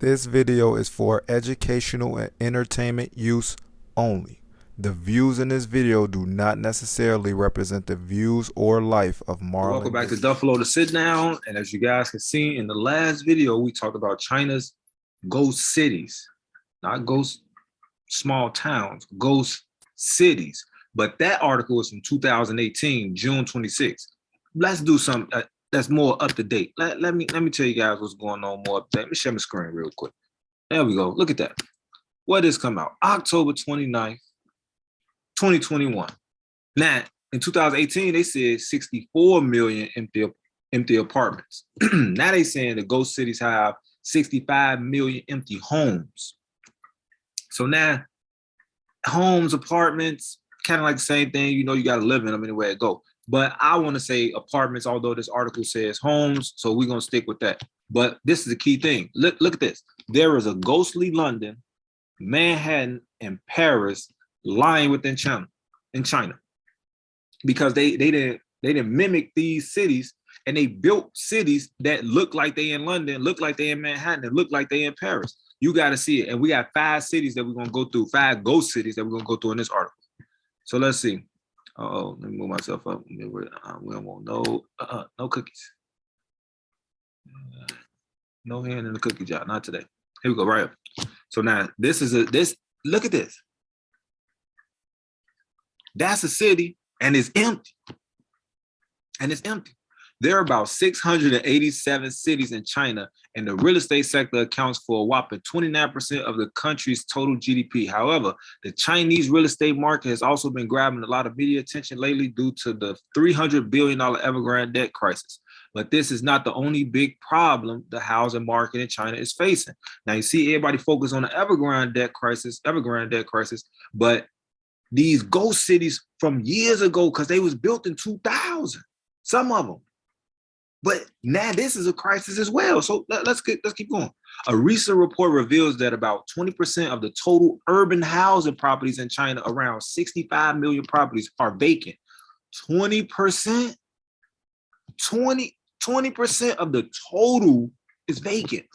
This video is for educational and entertainment use only. The views in this video do not necessarily represent the views or life of Marlon. Welcome back to Duffle LO, the sit down. And as you guys can see in the last video, we talked about China's ghost cities, not ghost small towns, ghost cities. But that article is from 2018, June 26th. Let's do something that's more up to date. Let me tell you guys what's going on more up to date. Let me share my screen real quick. There we go. Look at that. What has come out? October 29th, 2021. Now, in 2018, they said 64 million empty apartments. Now they saying the ghost cities have 65 million empty homes. So now, homes, apartments, kind of like the same thing. You know, you got to live in them anywhere it go. But I want to say apartments, although this article says homes, so we're going to stick with that. But this is the key thing. Look at this. There is a ghostly London, Manhattan, and Paris lying within China, because they didn't mimic these cities, and they built cities that look like they in London, look like they in Manhattan, and look like they in Paris. You got to see it. And we got 5 cities that we're going to go through, 5 ghost cities that we're going to go through in this article. So let's see. Let me move myself up. We don't want no cookies. No hand in the cookie jar, not today. Here we go, right up. So now this is look at this. That's a city and it's empty. And it's empty. There are about 687 cities in China, and the real estate sector accounts for a whopping 29% of the country's total GDP. However, the Chinese real estate market has also been grabbing a lot of media attention lately due to the $300 billion Evergrande debt crisis. But this is not the only big problem the housing market in China is facing. Now, you see everybody focus on the Evergrande debt crisis, but these ghost cities from years ago, because they was built in 2000, some of them. But now this is a crisis as well. So let's keep going. A recent report reveals that about 20% of the total urban housing properties in China, around 65 million properties, are vacant. 20%? 20% of the total is vacant.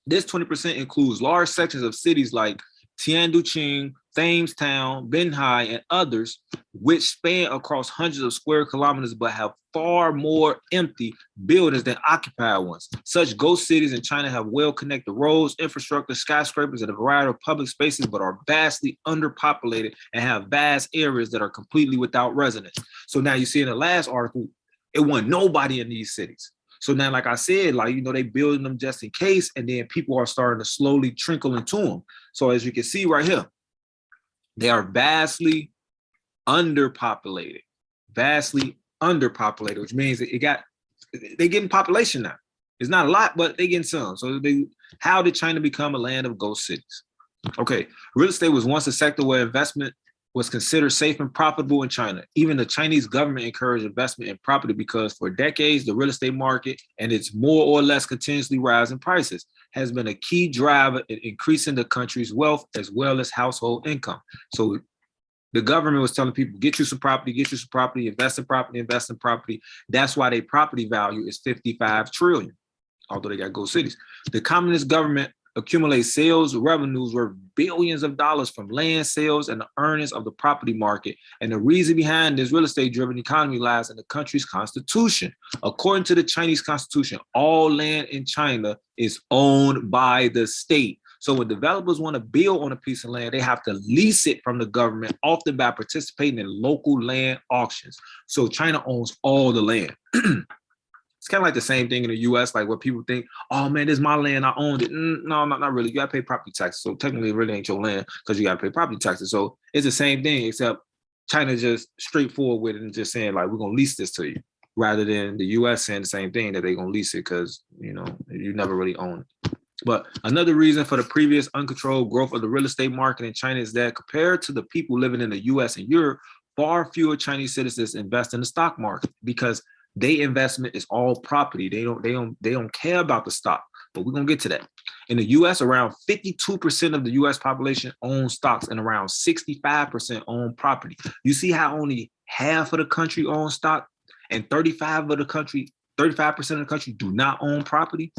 This 20% includes large sections of cities like Tianducheng, Thamestown, Shanghai, and others, which span across hundreds of square kilometers but have far more empty buildings than occupied ones. Such ghost cities in China have well-connected roads, infrastructure, skyscrapers, and a variety of public spaces, but are vastly underpopulated and have vast areas that are completely without residents. So now you see in the last article, it wasn't nobody in these cities. So now, like I said, they building them just in case, and then people are starting to slowly trickle into them. So as you can see right here, they are vastly underpopulated, which means they're getting population now. It's not a lot, but they're getting some. So how did China become a land of ghost cities? Okay, real estate was once a sector where investment was considered safe and profitable in China. Even the Chinese government encouraged investment in property because for decades, the real estate market and its more or less continuously rising prices has been a key driver in increasing the country's wealth as well as household income. So the government was telling people, get you some property, invest in property. That's why their property value is 55 trillion, although they got ghost cities. The communist government accumulates sales revenues worth billions of dollars from land sales and the earnings of the property market. And the reason behind this real estate driven economy lies in the country's constitution. According to the Chinese constitution, all land in China is owned by the state. So when developers want to build on a piece of land, they have to lease it from the government, often by participating in local land auctions. So China owns all the land. It's kind of like the same thing in the U.S., like where people think, oh, man, this is my land, I owned it. No, not really. You got to pay property taxes. So technically, it really ain't your land because you got to pay property taxes. So it's the same thing, except China just straightforward with it and just saying, like, we're going to lease this to you, rather than the U.S. saying the same thing, that they're going to lease it because, you never really own it. But another reason for the previous uncontrolled growth of the real estate market in China is that compared to the people living in the U.S. and Europe, far fewer Chinese citizens invest in the stock market because their investment is all property. They don't care about the stock, but we're gonna get to that. In the US, around 52% of the US population owns stocks and around 65% own property. You see how only half of the country owns stock and 35% of the country do not own property?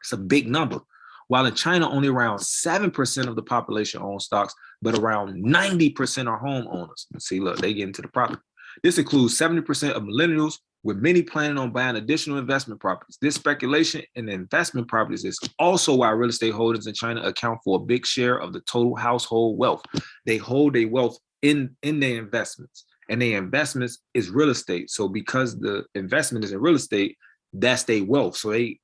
It's a big number. while in China, only around 7% of the population owns stocks, but around 90% are homeowners. See, look, they get into the property. This includes 70% of millennials, with many planning on buying additional investment properties. This speculation in investment properties is also why real estate holdings in China account for a big share of the total household wealth. They hold their wealth in their investments, and their investments is real estate. So because the investment is in real estate, that's their wealth. So they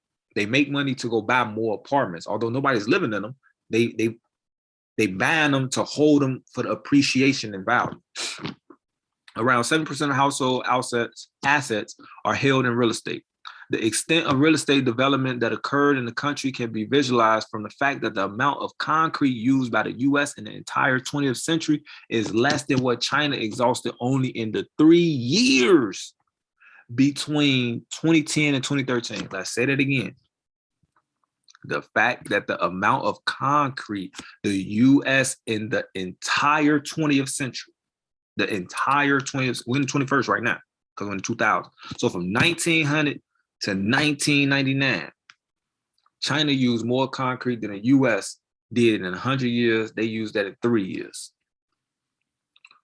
make money to go buy more apartments. Although nobody's living in them, they buy them to hold them for the appreciation and value. Around 7% of household assets are held in real estate. The extent of real estate development that occurred in the country can be visualized from the fact that the amount of concrete used by the US in the entire 20th century is less than what China exhausted only in the 3 years between 2010 and 2013. Let's say that again. The fact that the amount of concrete the US in the entire 20th century, the entire 20th, we're in the 21st right now, because we're in 2000. So from 1900 to 1999, China used more concrete than the US did in 100 years. They used that in 3 years.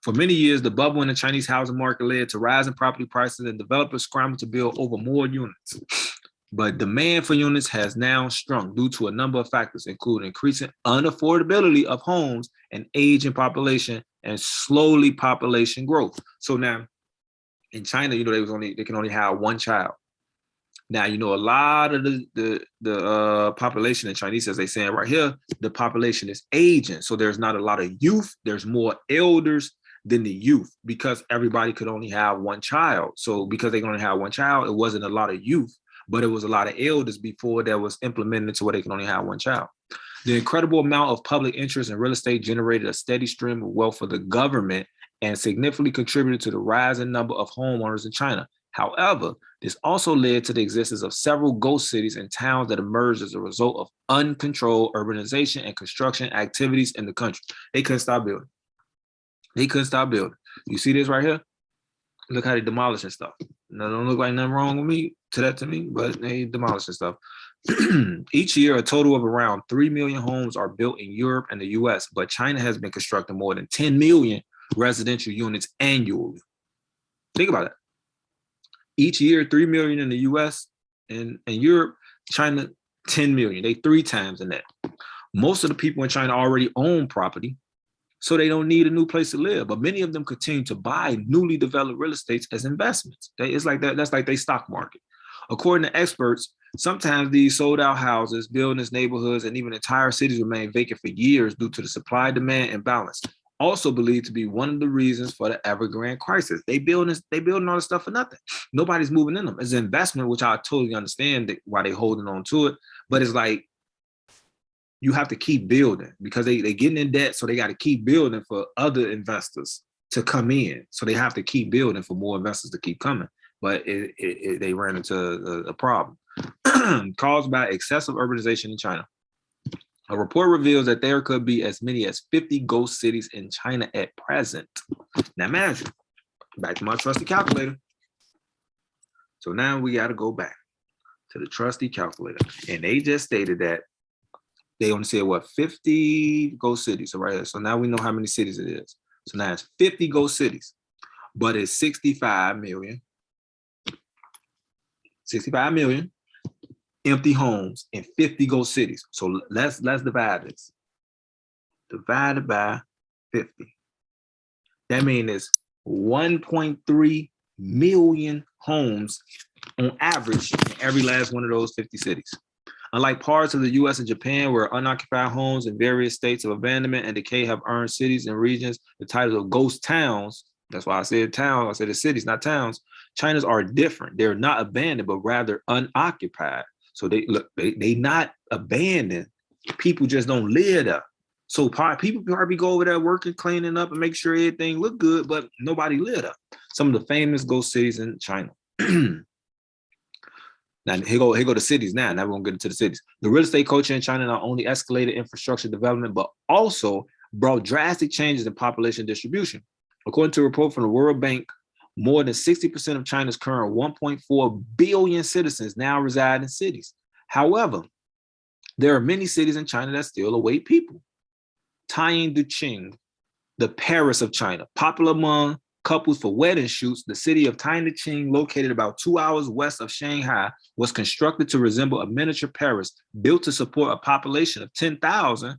For many years, the bubble in the Chinese housing market led to rising property prices, and developers scrambled to build over more units. But demand for units has now shrunk due to a number of factors, including increasing unaffordability of homes and aging population and slowly population growth. So now in China, they can only have one child. Now, a lot of the population in Chinese, as they saying right here, the population is aging. So there's not a lot of youth. There's more elders than the youth, because everybody could only have one child. So because they can only have one child, it wasn't a lot of youth, but it was a lot of elders before that was implemented into where they can only have one child. The incredible amount of public interest in real estate generated a steady stream of wealth for the government and significantly contributed to the rising number of homeowners in China. However, this also led to the existence of several ghost cities and towns that emerged as a result of uncontrolled urbanization and construction activities in the country. They couldn't stop building. You see this right here? Look how they demolishing stuff. Now, don't look like nothing wrong with me, to me, but they demolishing stuff. Each year, a total of around 3 million homes are built in Europe and the US, but China has been constructing more than 10 million residential units annually. Think about it. Each year, 3 million in the US and Europe, China, 10 million. They 3 times in that. Most of the people in China already own property, so they don't need a new place to live. But many of them continue to buy newly developed real estate as investments. It's like that. That's like their stock market. According to experts, sometimes these sold out houses, buildings, neighborhoods, and even entire cities remain vacant for years due to the supply-demand imbalance. Also believed to be one of the reasons for the Evergrande crisis. They building all this stuff for nothing. Nobody's moving in them. It's an investment, which I totally understand why they're holding on to it. But it's like, you have to keep building because they getting in debt, so they got to keep building for other investors to come in. So they have to keep building for more investors to keep coming. But they ran into a problem caused by excessive urbanization in China. A report reveals that there could be as many as 50 ghost cities in China at present. Now imagine, back to my trusty calculator. So now we got to go back to the trusty calculator. And they just stated that they only said, 50 ghost cities. So right here. So now we know how many cities it is. So now it's 50 ghost cities, but it's 65 million. 65 million empty homes in 50 ghost cities. So let's divide this. Divided by 50. That means it's 1.3 million homes on average in every last one of those 50 cities. Unlike parts of the US and Japan, where unoccupied homes in various states of abandonment and decay have earned cities and regions the title of ghost towns, that's why I said town, I said the cities, not towns. China's are different. They're not abandoned, but rather unoccupied. So they not abandoned. People just don't live there. So people probably go over there working, cleaning up and make sure everything look good, but nobody live there. Some of the famous ghost cities in China. Now, here go the cities now. Now we're going to get into the cities. The real estate culture in China not only escalated infrastructure development, but also brought drastic changes in population distribution. According to a report from the World Bank, more than 60% of China's current 1.4 billion citizens now reside in cities. However, There are many cities in China that still await people. Tangy, the Paris of China, popular among couples for wedding shoots, the city of Tangy, located about 2 hours west of Shanghai, was constructed to resemble a miniature Paris, built to support a population of 10,000.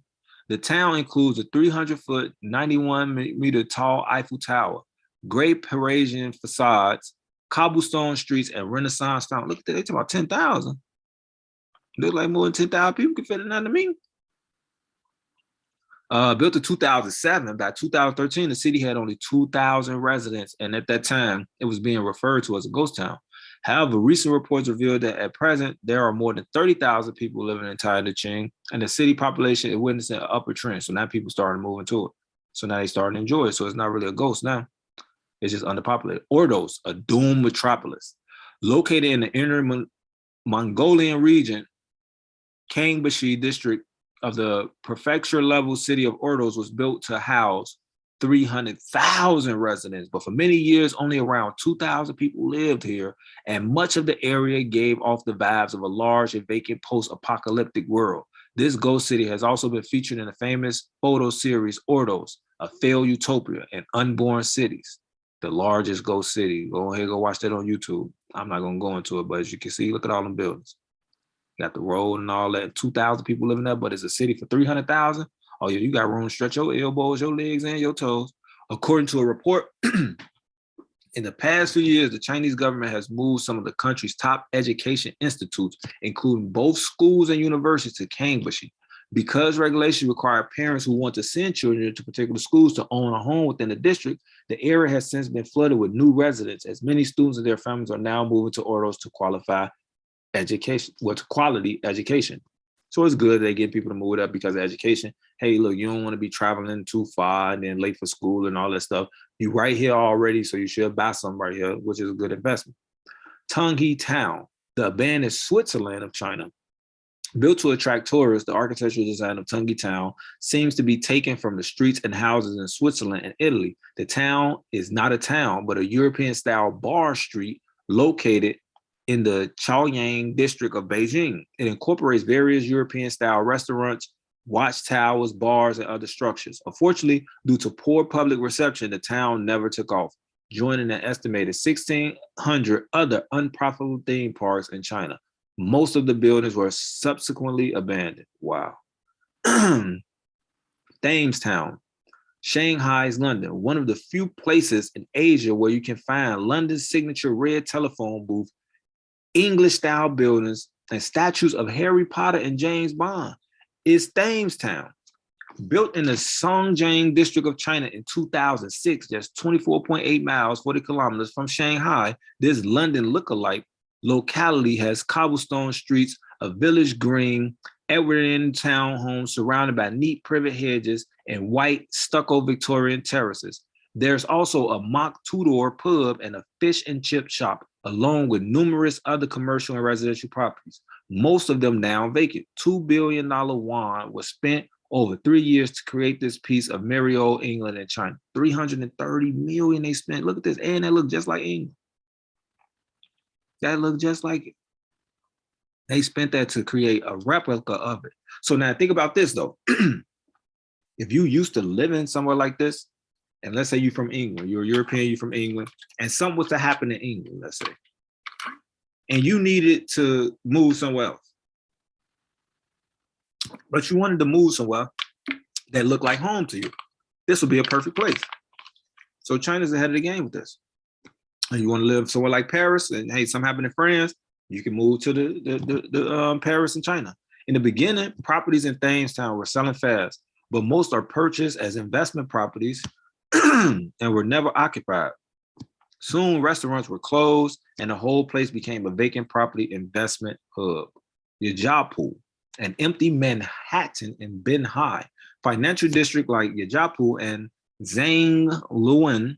The town includes a 300-foot, 91-meter tall Eiffel Tower, great Parisian facades, cobblestone streets, and Renaissance fountain. Look at that, they talk about 10,000. Look like more than 10,000 people can fit in under me. Built in 2007, by 2013, the city had only 2,000 residents, and at that time, it was being referred to as a ghost town. However, recent reports revealed that at present, there are more than 30,000 people living in Tangy, and the city population is witnessing an upward trend. So now people starting to move into it. So now they starting to enjoy it. So it's not really a ghost now. It's just underpopulated. Ordos, a doomed metropolis. Located in the inner Mongolian region, Kangbashi district of the prefecture-level city of Ordos was built to house 300,000 residents, but for many years, only around 2,000 people lived here, and much of the area gave off the vibes of a large and vacant post-apocalyptic world. This ghost city has also been featured in the famous photo series Ordos, A Failed Utopia and Unborn Cities, the largest ghost city. Go ahead, go watch that on YouTube. I'm not going to go into it, but as you can see, look at all them buildings. Got the road and all that, 2,000 people living there, but it's a city for 300,000. Oh yeah, you got room to stretch your elbows, your legs, and your toes. According to a report, in the past few years, the Chinese government has moved some of the country's top education institutes, including both schools and universities, to Kangbashi. Because regulations require parents who want to send children to particular schools to own a home within the district, the area has since been flooded with new residents, as many students and their families are now moving to Ordos to qualify education, what's quality education. So it's good they get people to move up because of education. Hey, look, you don't want to be traveling too far and then late for school and all that stuff. You right here already, so you should buy something right here, which is a good investment. Tangy Town, the abandoned Switzerland of China. Built to attract tourists, the architectural design of Tangy Town seems to be taken from the streets and houses in Switzerland and Italy. The town is not a town, but a European-style bar street located in the Chaoyang district of Beijing. It incorporates various European-style restaurants, watchtowers, bars, and other structures. Unfortunately, due to poor public reception, the town never took off, joining an estimated 1,600 other unprofitable theme parks in China. Most of the buildings were subsequently abandoned. Wow. Thamestown, Shanghai's London, one of the few places in Asia where you can find London's signature red telephone booth, English-style buildings, and statues of Harry Potter and James Bond, is Thamestown. Built in the Songjiang district of China in 2006, just 24.8 miles, 40 kilometers from Shanghai, this London lookalike locality has cobblestone streets, a village green, Edwardian townhomes surrounded by neat privet hedges and white stucco Victorian terraces. There's also a mock Tudor pub and a fish and chip shop, along with numerous other commercial and residential properties, most of them now vacant. $2 billion yuan was spent over 3 years to create this piece of merry old England and China. 330 million they spent. Look at this, and that look just like England. That looked just like it. They spent that to create a replica of it. So now think about this though. If you used to live in somewhere like this, and let's say you're from England, you're European, you're from England, and something was to happen in England, let's say, and you needed to move somewhere else, but you wanted to move somewhere that looked like home to you, this would be a perfect place. So China's ahead of the game with this. And you want to live somewhere like Paris, and hey, something happened in France, you can move to the Paris and China. In the beginning, properties in Thamestown were selling fast, but most are purchased as investment properties and were never occupied. Soon, restaurants were closed, and the whole place became a vacant property investment hub. Yajapu, an empty Manhattan in Binhai, financial district like Yajapu and Zhangluan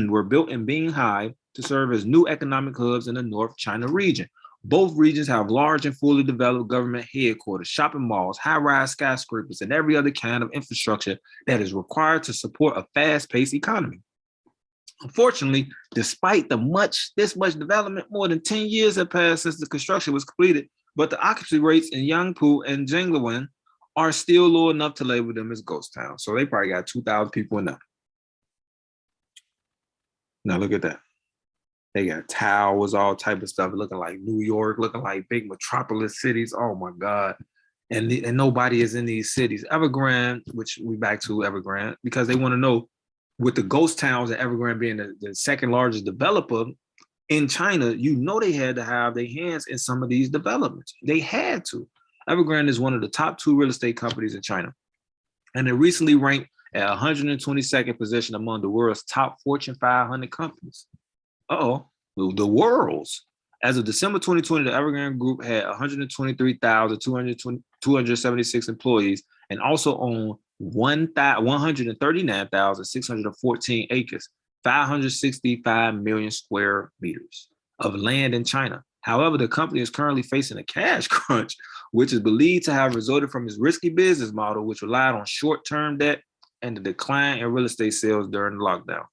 were built in Binhai to serve as new economic hubs in the North China region. Both regions have large and fully developed government headquarters, shopping malls, high-rise skyscrapers, and every other kind of infrastructure that is required to support a fast-paced economy. Unfortunately, despite this much development, more than 10 years have passed since the construction was completed. but the occupancy rates in Yangpu and Jingluan are still low enough to label them as ghost towns. So they probably got 2,000 people in them. Now look at that. They got towers, all type of stuff, looking like New York, looking like big metropolis cities. Oh my God. And nobody is in these cities. Evergrande, which we back to Evergrande, because they want to know, with the ghost towns and Evergrande being the second largest developer in China, you know they had to have their hands in some of these developments. They had to. Evergrande is one of the top 2 real estate companies in China. And it recently ranked at 122nd position among the world's top Fortune 500 companies. The world's. As of December 2020, the Evergrande Group had 123,276 employees and also owned 139,614 acres, 565 million square meters of land in China. However, the company is currently facing a cash crunch, which is believed to have resulted from its risky business model, which relied on short-term debt and the decline in real estate sales during the lockdown.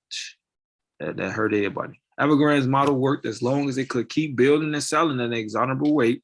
That hurt everybody. Evergrande's model worked as long as it could keep building and selling at an exorbitant rate.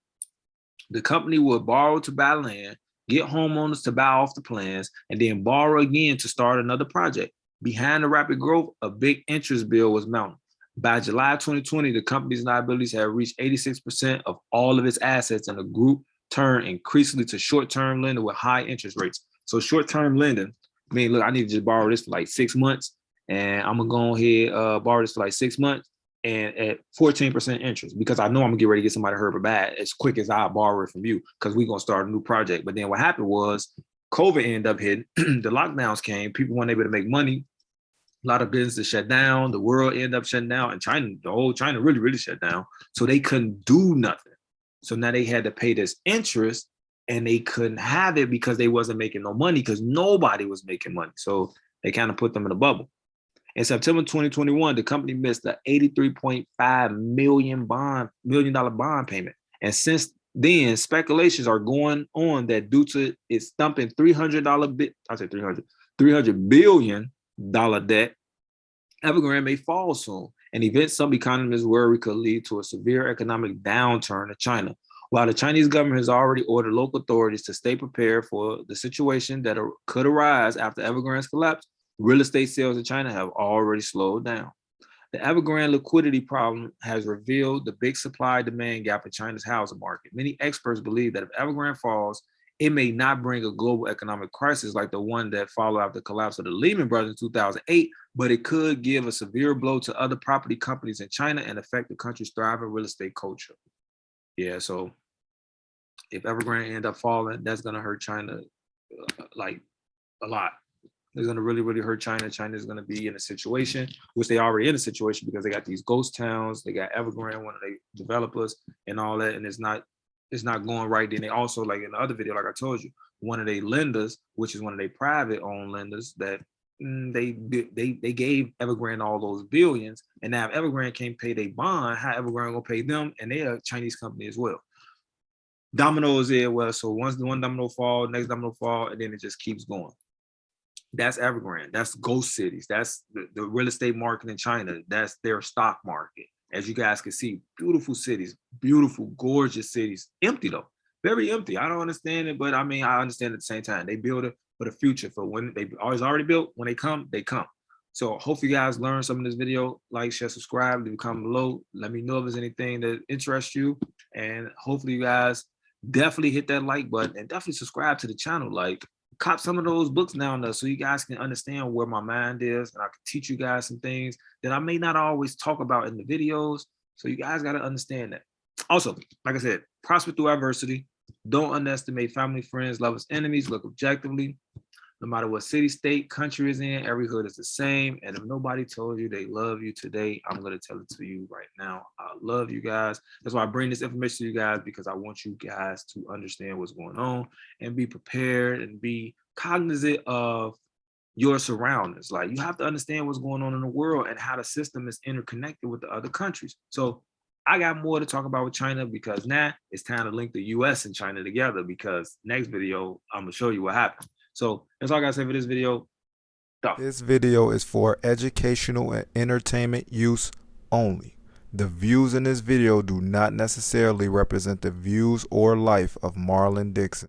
The company would borrow to buy land, get homeowners to buy off the plans, and then borrow again to start another project. Behind the rapid growth, a big interest bill was mounting. By July 2020, the company's liabilities had reached 86% of all of its assets, and the group turned increasingly to short-term lending with high interest rates. So short-term lending, I mean, look, I need to just borrow this for like 6 months, and I'm gonna go ahead borrow this for like 6 months and at 14% interest, because I know I'm gonna get ready to get somebody hurt or bad as quick as I borrow it from you, because we're gonna start a new project. But then what happened was COVID ended up hitting, the lockdowns came, people weren't able to make money. A lot of businesses shut down, the world ended up shutting down, and China, the whole China really, really shut down. So they couldn't do nothing. So now they had to pay this interest, and they couldn't have it because they wasn't making no money, because nobody was making money. So they kind of put them in a bubble. In September 2021, the company missed the $83.5 million bond payment. And since then, speculations are going on that due to its thumping $300 billion debt, Evergrande may fall soon, an event some economists worry could lead to a severe economic downturn in China. While the Chinese government has already ordered local authorities to stay prepared for the situation that could arise after Evergrande's collapse, real estate sales in China have already slowed down. The Evergrande liquidity problem has revealed the big supply-demand gap in China's housing market. Many experts believe that if Evergrande falls, it may not bring a global economic crisis like the one that followed after the collapse of the Lehman Brothers in 2008, but it could give a severe blow to other property companies in China and affect the country's thriving real estate culture. Yeah, so if Evergrande end up falling, that's going to hurt China like a lot. It's going to really, really hurt China. China is going to be in a situation, which they already in a situation, because they got these ghost towns. They got Evergrande, one of the developers, and all that, and it's not going right. Then they also, like in the other video, like I told you, one of their lenders, which is one of their private-owned lenders, that they gave Evergrande all those billions, and now if Evergrande can't pay their bond, how Evergrande gonna pay them? And they're a Chinese company as well. Dominoes there, well, so once the one domino fall, next domino fall, and then it just keeps going. That's Evergrande. That's ghost cities. That's the real estate market in China. That's their stock market. As you guys can see, beautiful cities, beautiful, gorgeous cities. Empty though, very empty. I don't understand it, but I mean, I understand at the same time. They build it for the future, for when they already built. When they come, they come. So hopefully you guys learned some in this video. Like, share, subscribe, leave a comment below. Let me know if there's anything that interests you. And hopefully you guys definitely hit that like button and definitely subscribe to the channel. Like, cop some of those books down there so you guys can understand where my mind is, and I can teach you guys some things that I may not always talk about in the videos. So you guys got to understand that. Also, like I said, prosper through adversity. Don't underestimate family, friends, lovers, enemies. Look objectively. No matter what city, state, country is in, every hood is the same. And if nobody told you they love you today, I'm going to tell it to you right now. I love you guys. That's why I bring this information to you guys, because I want you guys to understand what's going on and be prepared and be cognizant of your surroundings. Like, you have to understand what's going on in the world and how the system is interconnected with the other countries. So I got more to talk about with China, because now it's time to link the US and China together, because next video, I'm going to show you what happened. So that's all I gotta say for this video. This video is for educational and entertainment use only. The views in this video do not necessarily represent the views or life of Marlon Dixon.